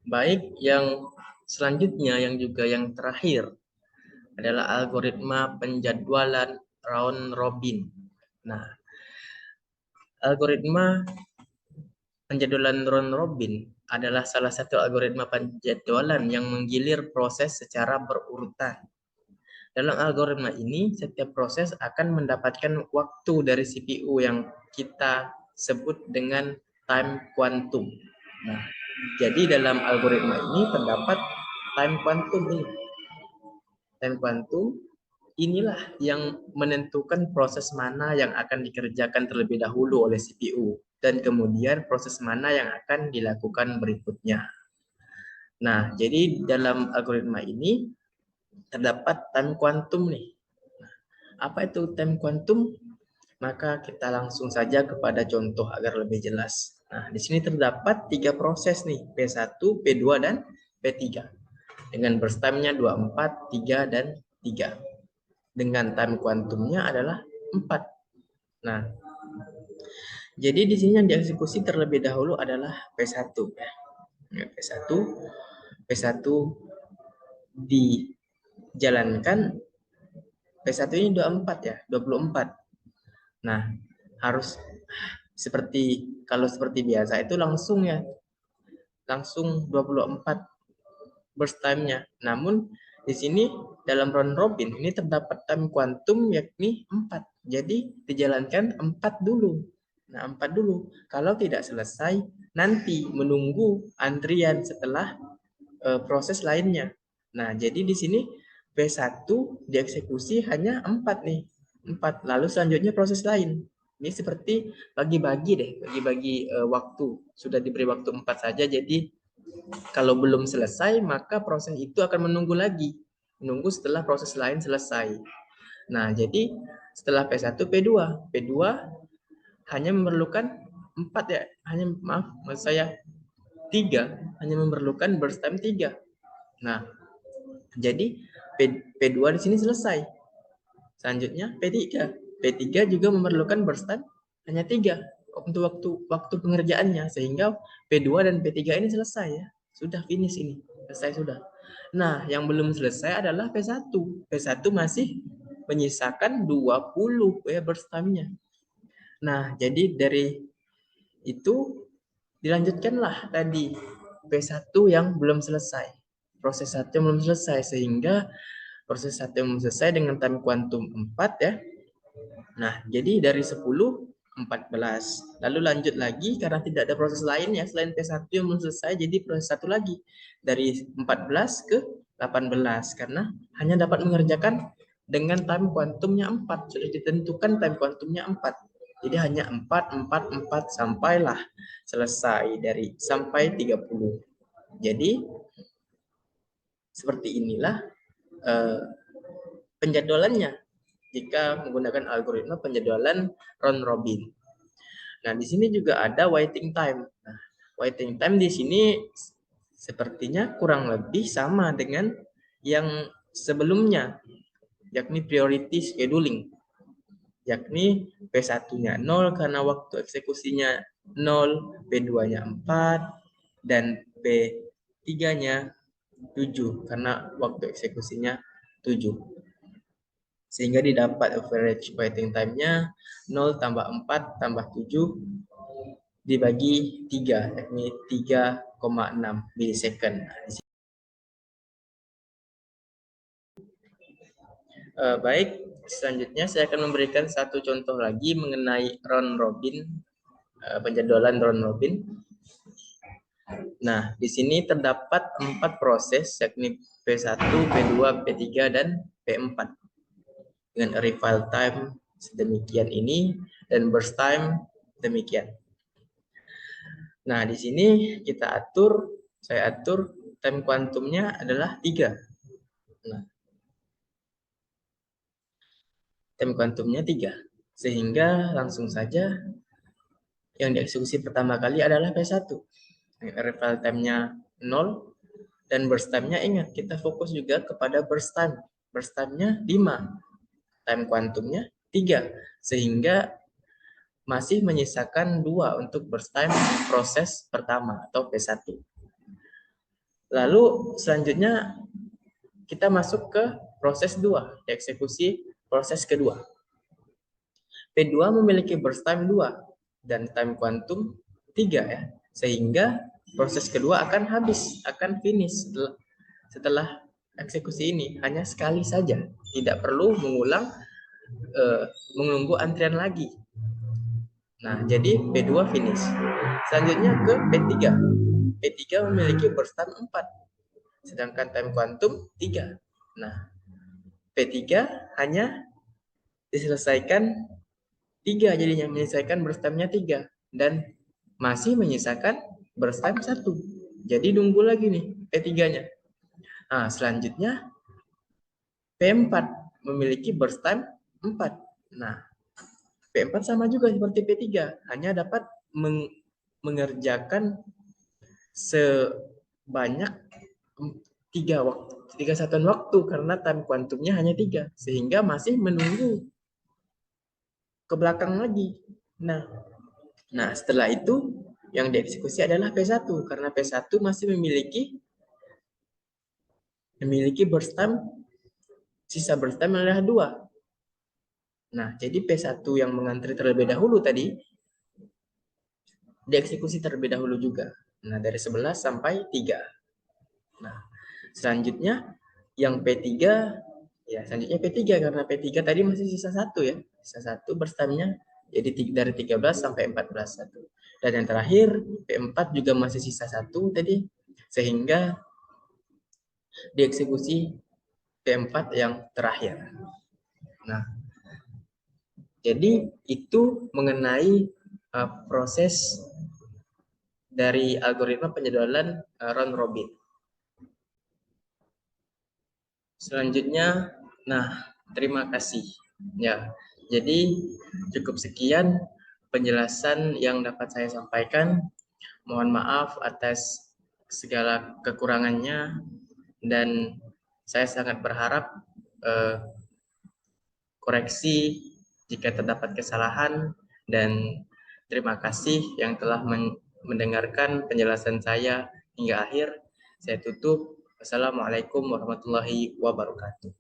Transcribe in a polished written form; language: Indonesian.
Baik, yang selanjutnya yang juga yang terakhir adalah algoritma penjadwalan round robin. Nah, algoritma penjadwalan round robin adalah salah satu algoritma penjadwalan yang menggilir proses secara berurutan. Dalam algoritma ini, setiap proses akan mendapatkan waktu dari CPU yang kita sebut dengan time quantum. Nah, jadi dalam algoritma ini terdapat time quantum ini. Time quantum inilah yang menentukan proses mana yang akan dikerjakan terlebih dahulu oleh CPU dan kemudian proses mana yang akan dilakukan berikutnya. Nah, jadi dalam algoritma ini terdapat time quantum nih. Apa itu time quantum? Maka kita langsung saja kepada contoh agar lebih jelas. Nah, di sini terdapat 3 proses nih, P1, P2, dan P3. Dengan burst time-nya 24, 3, dan 3. Dengan time kuantumnya adalah 4. Nah, jadi di sini yang dieksekusi terlebih dahulu adalah P1 ya. P1 P1 dijalankan. P1 ini 24 ya, 24. Nah, harus kalau seperti biasa itu langsung ya. Langsung 24 burst time-nya. Namun di sini dalam round robin ini terdapat time kuantum yakni 4. Jadi dijalankan 4 dulu. Nah, 4 dulu. Kalau tidak selesai, nanti menunggu antrian setelah proses lainnya. Nah, jadi di sini P1 dieksekusi hanya 4 nih. 4. Lalu selanjutnya proses lain. Ini seperti bagi-bagi deh, bagi-bagi waktu. Sudah diberi waktu 4 saja, jadi kalau belum selesai, maka proses itu akan menunggu lagi. Menunggu setelah proses lain selesai. Nah, jadi setelah P1, P2. P2 hanya memerlukan 4 ya. Maksud saya 3. Hanya memerlukan burst time 3. Nah, jadi P2 di sini selesai. Selanjutnya P3. P3 juga memerlukan burst time hanya 3 untuk waktu pengerjaannya, sehingga P2 dan P3 ini selesai ya. Sudah finish ini. Selesai sudah. Nah, yang belum selesai adalah P1. P1 masih menyisakan 20 ya burst time-nya. Nah, jadi dari itu dilanjutkanlah tadi P1 yang belum selesai. Proses 1 yang belum selesai, sehingga proses 1 yang belum selesai dengan time kuantum 4 ya. Nah, jadi dari 10, 14. Lalu lanjut lagi karena tidak ada proses lain ya selain P1 yang belum selesai, jadi proses 1 lagi. Dari 14 ke 18 karena hanya dapat mengerjakan dengan time kuantumnya 4. Sudah ditentukan time kuantumnya 4. Jadi hanya 4, 4, 4 sampailah selesai sampai 30. Jadi seperti inilah penjadwalannya jika menggunakan algoritma penjadwalan round robin. Nah, di sini juga ada waiting time. Nah, waiting time di sini sepertinya kurang lebih sama dengan yang sebelumnya, yakni priority scheduling. Yakni P1-nya 0 karena waktu eksekusinya 0, P2-nya 4, dan P3-nya 7 karena waktu eksekusinya 7. Sehingga didapat average waiting time-nya 0 tambah 4 tambah 7 dibagi 3, yakni 3,6 milisecond. Baik, selanjutnya saya akan memberikan satu contoh lagi mengenai round robin, penjadwalan round robin. Nah, di sini terdapat 4 proses, yakni P1, P2, P3, dan P4. Dengan arrival time sedemikian ini dan burst time demikian. Nah, di sini saya atur time kuantumnya adalah 3. Nah, time kuantumnya 3. Sehingga langsung saja yang dieksekusi pertama kali adalah P1. Arrival time-nya 0 dan burst time-nya ingat, kita fokus juga kepada burst time. Burst time-nya 5. Time kuantumnya 3. Sehingga masih menyisakan 2 untuk burst time proses pertama atau P1. Lalu selanjutnya kita masuk ke proses 2, eksekusi proses kedua. P2 memiliki burst time 2 dan time quantum 3 ya. Sehingga proses kedua akan habis, akan finish setelah eksekusi ini hanya sekali saja, tidak perlu mengulang menunggu antrian lagi. Nah, jadi P2 finish. Selanjutnya ke P3. P3 memiliki burst time 4, sedangkan time quantum 3. Nah, P3 hanya diselesaikan 3, jadinya menyelesaikan burst time-nya 3 dan masih menyisakan burst time 1. Jadi nunggu lagi nih P3-nya. Nah, selanjutnya P4 memiliki burst time 4. Nah, P4 sama juga seperti P3, hanya dapat mengerjakan sebanyak 3 satuan waktu karena time kuantumnya hanya 3, sehingga masih menunggu ke belakang lagi. Nah, setelah itu yang dieksekusi adalah P1 karena P1 masih memiliki burst time, sisa burst time adalah 2. Nah, jadi P1 yang mengantri terlebih dahulu tadi dieksekusi terlebih dahulu juga. Nah, dari 11 sampai 3. Nah, selanjutnya yang P3 ya, selanjutnya P3 karena P3 tadi masih sisa 1 ya. Sisa 1 burst time-nya jadi dari 13 sampai 14 1. Dan yang terakhir P4 juga masih sisa 1 tadi, sehingga dieksekusi P4 yang terakhir. Nah, jadi itu mengenai proses dari algoritma penjadwalan round robin. Selanjutnya, nah, terima kasih. Ya, jadi cukup sekian penjelasan yang dapat saya sampaikan. Mohon maaf atas segala kekurangannya dan saya sangat berharap koreksi jika terdapat kesalahan, dan terima kasih yang telah mendengarkan penjelasan saya hingga akhir. Saya tutup. Wassalamualaikum warahmatullahi wabarakatuh.